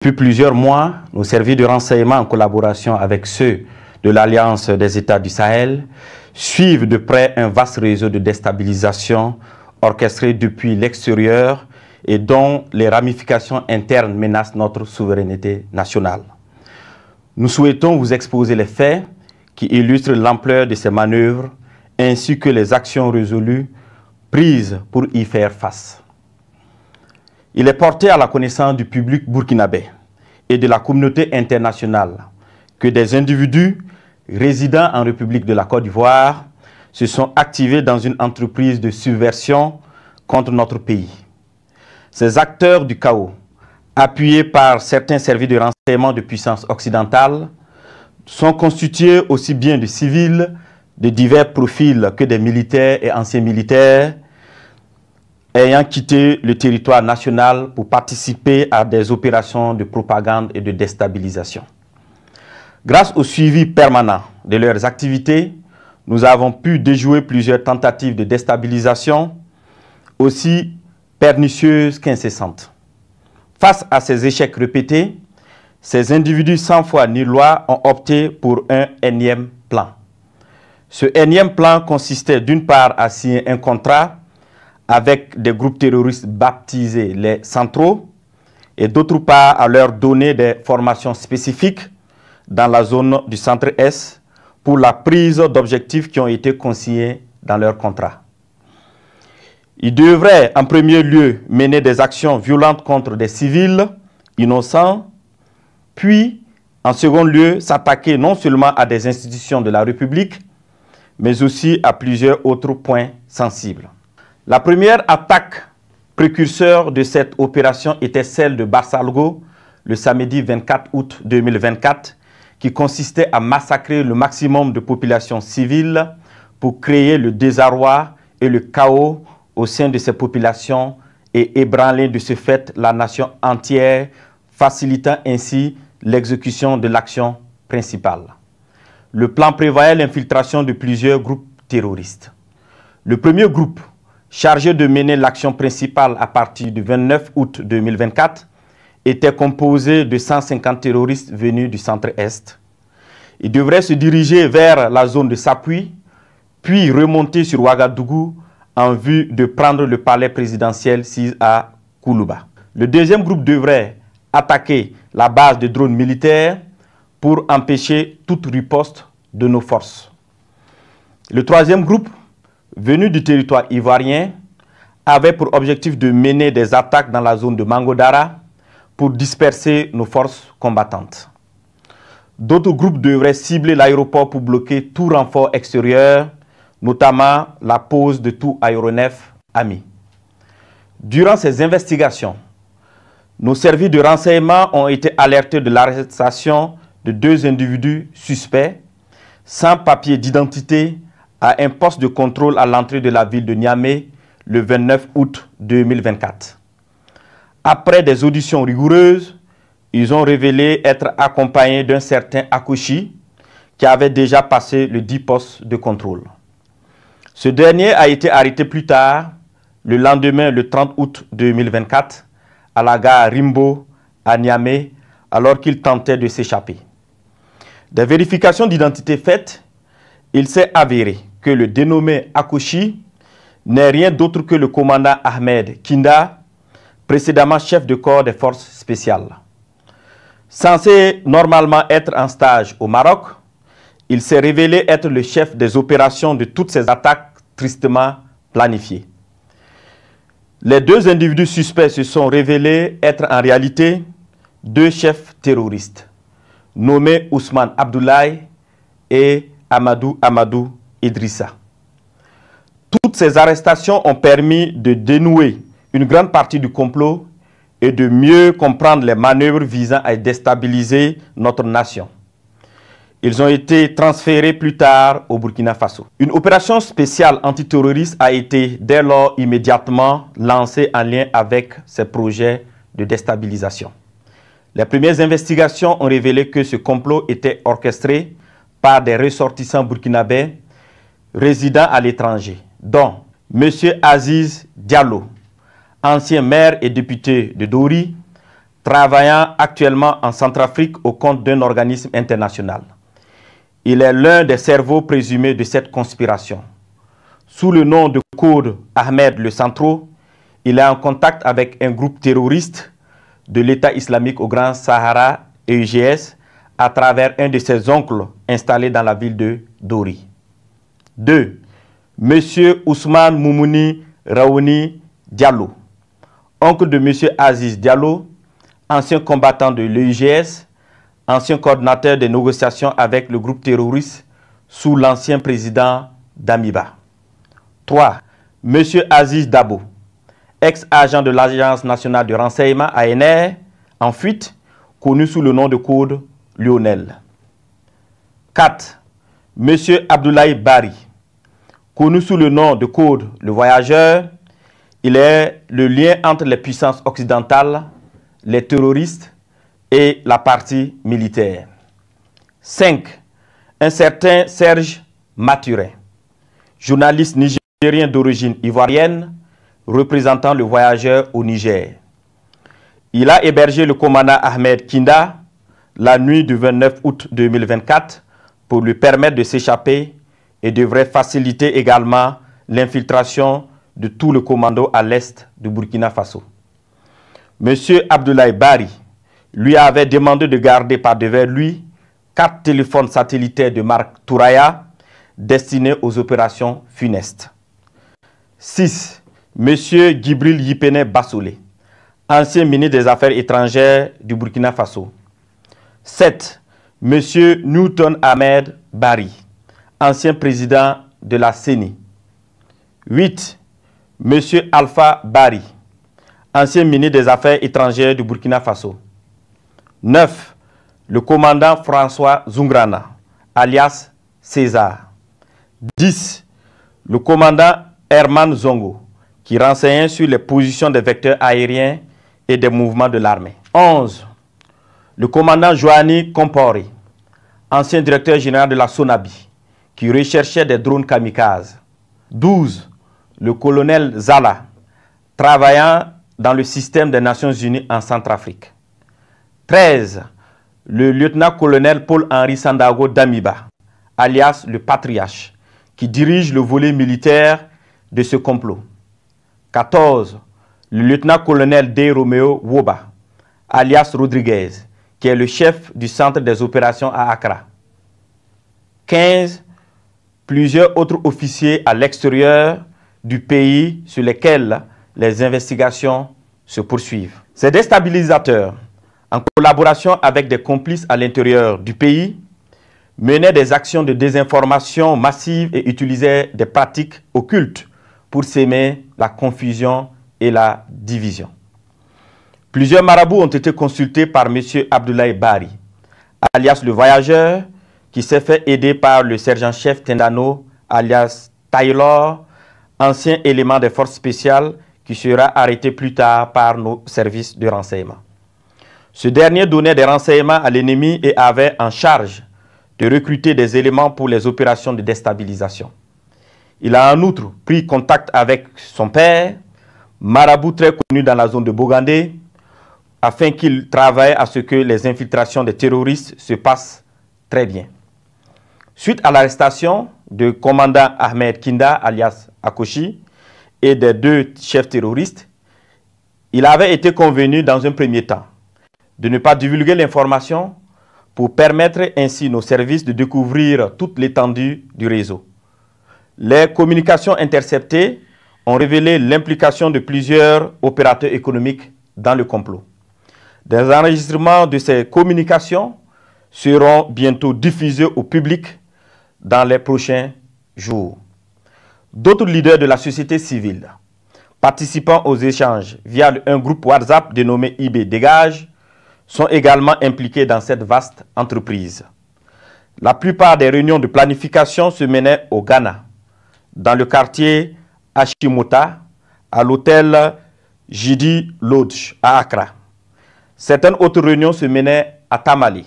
Depuis plusieurs mois, nos services de renseignement en collaboration avec ceux de l'Alliance des États du Sahel suivent de près un vaste réseau de déstabilisation orchestré depuis l'extérieur et dont les ramifications internes menacent notre souveraineté nationale. Nous souhaitons vous exposer les faits qui illustrent l'ampleur de ces manœuvres ainsi que les actions résolues prises pour y faire face. Il est porté à la connaissance du public burkinabé et de la communauté internationale que des individus résidant en République de la Côte d'Ivoire se sont activés dans une entreprise de subversion contre notre pays. Ces acteurs du chaos, appuyés par certains services de renseignement de puissance occidentale, sont constitués aussi bien de civils de divers profils que des militaires et anciens militaires ayant quitté le territoire national pour participer à des opérations de propagande et de déstabilisation. Grâce au suivi permanent de leurs activités, nous avons pu déjouer plusieurs tentatives de déstabilisation, aussi pernicieuses qu'incessantes. Face à ces échecs répétés, ces individus sans foi ni loi ont opté pour un énième plan. Ce énième plan consistait d'une part à signer un contrat avec des groupes terroristes baptisés les Centraux et d'autre part à leur donner des formations spécifiques dans la zone du Centre-Est pour la prise d'objectifs qui ont été consignés dans leur contrat. Ils devraient en premier lieu mener des actions violentes contre des civils innocents, puis en second lieu s'attaquer non seulement à des institutions de la République, mais aussi à plusieurs autres points sensibles. La première attaque précurseur de cette opération était celle de Barsalgo le samedi 24 août 2024, qui consistait à massacrer le maximum de populations civiles pour créer le désarroi et le chaos au sein de ces populations et ébranler de ce fait la nation entière, facilitant ainsi l'exécution de l'action principale. Le plan prévoyait l'infiltration de plusieurs groupes terroristes. Le premier groupe, chargé de mener l'action principale à partir du 29 août 2024, était composé de 150 terroristes venus du centre-est. Ils devraient se diriger vers la zone de Sapui, puis remonter sur Ouagadougou en vue de prendre le palais présidentiel à Koulouba. Le deuxième groupe devrait attaquer la base de drones militaires pour empêcher toute riposte de nos forces. Le troisième groupe, venu du territoire ivoirien, avait pour objectif de mener des attaques dans la zone de Mangodara pour disperser nos forces combattantes. D'autres groupes devraient cibler l'aéroport pour bloquer tout renfort extérieur, notamment la pose de tout aéronef ami. Durant ces investigations, nos services de renseignement ont été alertés de l'arrestation de 2 individus suspects sans papier d'identité à un poste de contrôle à l'entrée de la ville de Niamey le 29 août 2024. Après des auditions rigoureuses, ils ont révélé être accompagnés d'un certain Akouchi qui avait déjà passé le 10 postes de contrôle. Ce dernier a été arrêté plus tard, le lendemain, le 30 août 2024, à la gare Rimbo à Niamey, alors qu'il tentait de s'échapper. Des vérifications d'identité faites, il s'est avéré que le dénommé Akouchi n'est rien d'autre que le commandant Ahmed Kinda, précédemment chef de corps des forces spéciales. Censé normalement être en stage au Maroc, il s'est révélé être le chef des opérations de toutes ces attaques tristement planifiées. Les 2 individus suspects se sont révélés être en réalité 2 chefs terroristes, nommés Ousmane Abdoulaye et Amadou Idrissa. Toutes ces arrestations ont permis de dénouer une grande partie du complot et de mieux comprendre les manœuvres visant à déstabiliser notre nation. Ils ont été transférés plus tard au Burkina Faso. Une opération spéciale antiterroriste a été dès lors immédiatement lancée en lien avec ces projets de déstabilisation. Les premières investigations ont révélé que ce complot était orchestré par des ressortissants burkinabés résidant à l'étranger, dont M. Aziz Diallo, ancien maire et député de Dori, travaillant actuellement en Centrafrique au compte d'un organisme international. Il est l'un des cerveaux présumés de cette conspiration. Sous le nom de code Ahmed le Centro, il est en contact avec un groupe terroriste de l'État islamique au Grand Sahara et UGS à travers un de ses oncles installé dans la ville de Dori. 2. Monsieur Ousmane Moumouni Raouni Diallo, oncle de Monsieur Aziz Diallo, ancien combattant de l'UGS, ancien coordinateur des négociations avec le groupe terroriste sous l'ancien président Damiba. 3. Monsieur Aziz Dabo, ex-agent de l'Agence nationale de renseignement ANR, en fuite, connu sous le nom de code Lionel. 4. Monsieur Abdoulaye Bari, connu sous le nom de code Le Voyageur, il est le lien entre les puissances occidentales, les terroristes et la partie militaire. 5. Un certain Serge Maturin, journaliste nigérien d'origine ivoirienne, représentant Le Voyageur au Niger. Il a hébergé le commandant Ahmed Kinda la nuit du 29 août 2024 pour lui permettre de s'échapper et devrait faciliter également l'infiltration de tout le commando à l'est du Burkina Faso. Monsieur Abdoulaye Bari lui avait demandé de garder par devers lui 4 téléphones satellitaires de marque Touraya destinés aux opérations funestes. 6. Monsieur Djibril Yipene Bassolé, ancien ministre des Affaires étrangères du Burkina Faso. 7. Monsieur Newton Ahmed Bari, ancien président de la CENI. 8. Monsieur Alpha Bari, ancien ministre des Affaires étrangères du Burkina Faso. 9. Le commandant François Zungrana, alias César. 10. Le commandant Herman Zongo, qui renseignait sur les positions des vecteurs aériens et des mouvements de l'armée. 11. Le commandant Joanny Kompori, ancien directeur général de la Sonabi, qui recherchait des drones kamikazes. 12. Le colonel Zala, travaillant dans le système des Nations Unies en Centrafrique. 13. Le lieutenant-colonel Paul-Henri Sandago Damiba, alias le Patriarche, qui dirige le volet militaire de ce complot. 14. Le lieutenant-colonel D. Romeo Woba, alias Rodriguez, qui est le chef du centre des opérations à Accra. 15. Plusieurs autres officiers à l'extérieur du pays sur lesquels les investigations se poursuivent. Ces déstabilisateurs, en collaboration avec des complices à l'intérieur du pays, menaient des actions de désinformation massive et utilisaient des pratiques occultes pour s'aimer la confusion et la division. Plusieurs marabouts ont été consultés par M. Abdoulaye Bari, alias le Voyageur, qui s'est fait aider par le sergent-chef Tendano, alias Taylor, ancien élément des forces spéciales qui sera arrêté plus tard par nos services de renseignement. Ce dernier donnait des renseignements à l'ennemi et avait en charge de recruter des éléments pour les opérations de déstabilisation. Il a en outre pris contact avec son père, marabout très connu dans la zone de Bogandé, afin qu'il travaille à ce que les infiltrations des terroristes se passent très bien. Suite à l'arrestation du commandant Ahmed Kinda, alias Akoshi, et des 2 chefs terroristes, il avait été convenu dans un premier temps de ne pas divulguer l'information pour permettre ainsi nos services de découvrir toute l'étendue du réseau. Les communications interceptées ont révélé l'implication de plusieurs opérateurs économiques dans le complot. Des enregistrements de ces communications seront bientôt diffusés au public dans les prochains jours. D'autres leaders de la société civile participant aux échanges via un groupe WhatsApp dénommé IB Dégage sont également impliqués dans cette vaste entreprise. La plupart des réunions de planification se menaient au Ghana, dans le quartier Ashimota, à l'hôtel Jidi Lodge à Accra. Certaines autres réunions se menaient à Tamale,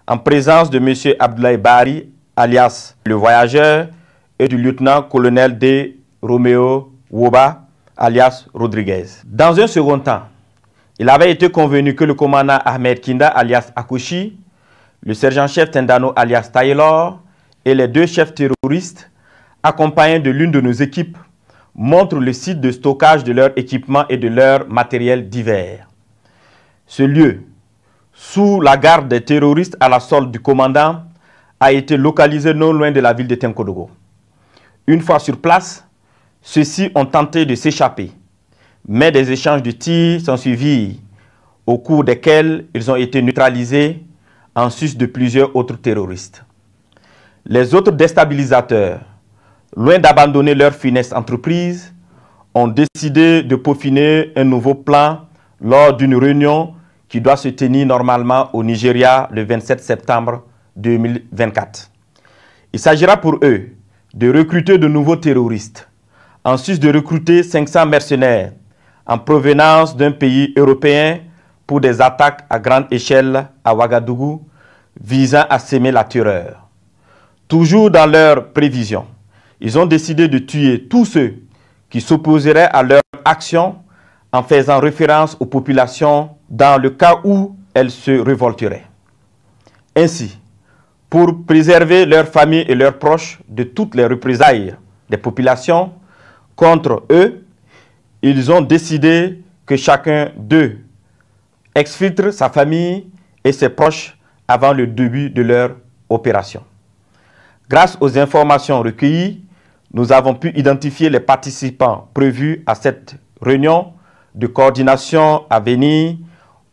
en présence de M. Abdoulaye Bari, alias le Voyageur, et du lieutenant-colonel D. Romeo Woba, alias Rodriguez. Dans un second temps, Il avait été convenu que le commandant Ahmed Kinda alias Akouchi, le sergent-chef Tendano alias Taylor et les 2 chefs terroristes, accompagnés de l'une de nos équipes, montrent le site de stockage de leurs équipements et de leurs matériels divers. Ce lieu, sous la garde des terroristes à la solde du commandant, a été localisé non loin de la ville de Tenkodogo. Une fois sur place, ceux-ci ont tenté de s'échapper, mais des échanges de tirs sont suivis, au cours desquels ils ont été neutralisés en sus de plusieurs autres terroristes. Les autres déstabilisateurs, loin d'abandonner leur funeste entreprise, ont décidé de peaufiner un nouveau plan lors d'une réunion qui doit se tenir normalement au Nigeria le 27 septembre 2024. Il s'agira pour eux de recruter de nouveaux terroristes, en sus de recruter 500 mercenaires en provenance d'un pays européen pour des attaques à grande échelle à Ouagadougou visant à semer la terreur. Toujours dans leurs prévisions, ils ont décidé de tuer tous ceux qui s'opposeraient à leur action en faisant référence aux populations dans le cas où elles se révolteraient. Ainsi, pour préserver leurs familles et leurs proches de toutes les représailles des populations contre eux, ils ont décidé que chacun d'eux exfiltre sa famille et ses proches avant le début de leur opération. Grâce aux informations recueillies, nous avons pu identifier les participants prévus à cette réunion de coordination à venir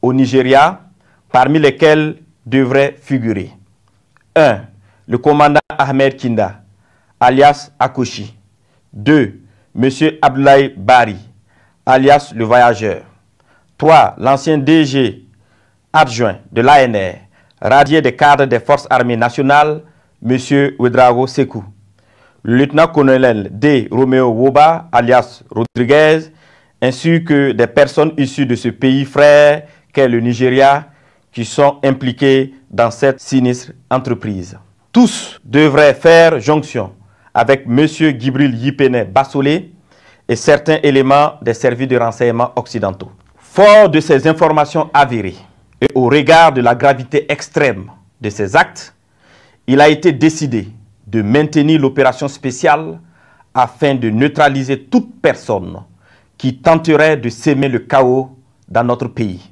au Nigeria, parmi lesquels devraient figurer 1. Le commandant Ahmed Kinda, alias Akouchi. 2. M. Abdoulaye Bari, alias le voyageur. 3. L'ancien DG adjoint de l'ANR, radié des cadres des forces armées nationales, M. Ouedraogo Sekou. Le lieutenant-colonel D. Romeo Woba, alias Rodriguez, ainsi que des personnes issues de ce pays frère qu'est le Nigeria, qui sont impliquées dans cette sinistre entreprise. Tous devraient faire jonction avec M. Gibril Yipene Bassolé et certains éléments des services de renseignement occidentaux. Fort de ces informations avérées et au regard de la gravité extrême de ces actes, il a été décidé de maintenir l'opération spéciale afin de neutraliser toute personne qui tenterait de semer le chaos dans notre pays.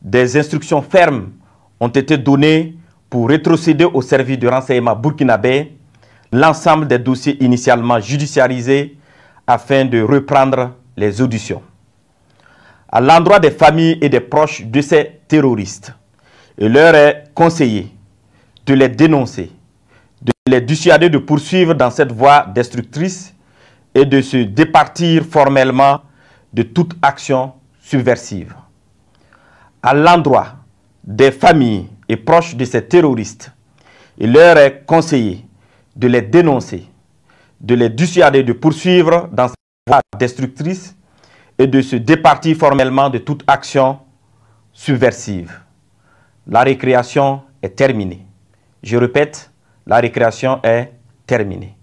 Des instructions fermes ont été données pour rétrocéder au service de renseignement burkinabé l'ensemble des dossiers initialement judiciarisés afin de reprendre les auditions. À l'endroit des familles et des proches de ces terroristes, il leur est conseillé de les dénoncer, de les dissuader de poursuivre dans cette voie destructrice et de se départir formellement de toute action subversive. À l'endroit des familles et proches de ces terroristes, il leur est conseillé de les dénoncer, de les dissuader de poursuivre dans cette voie destructrice et de se départir formellement de toute action subversive. La récréation est terminée. Je répète, la récréation est terminée.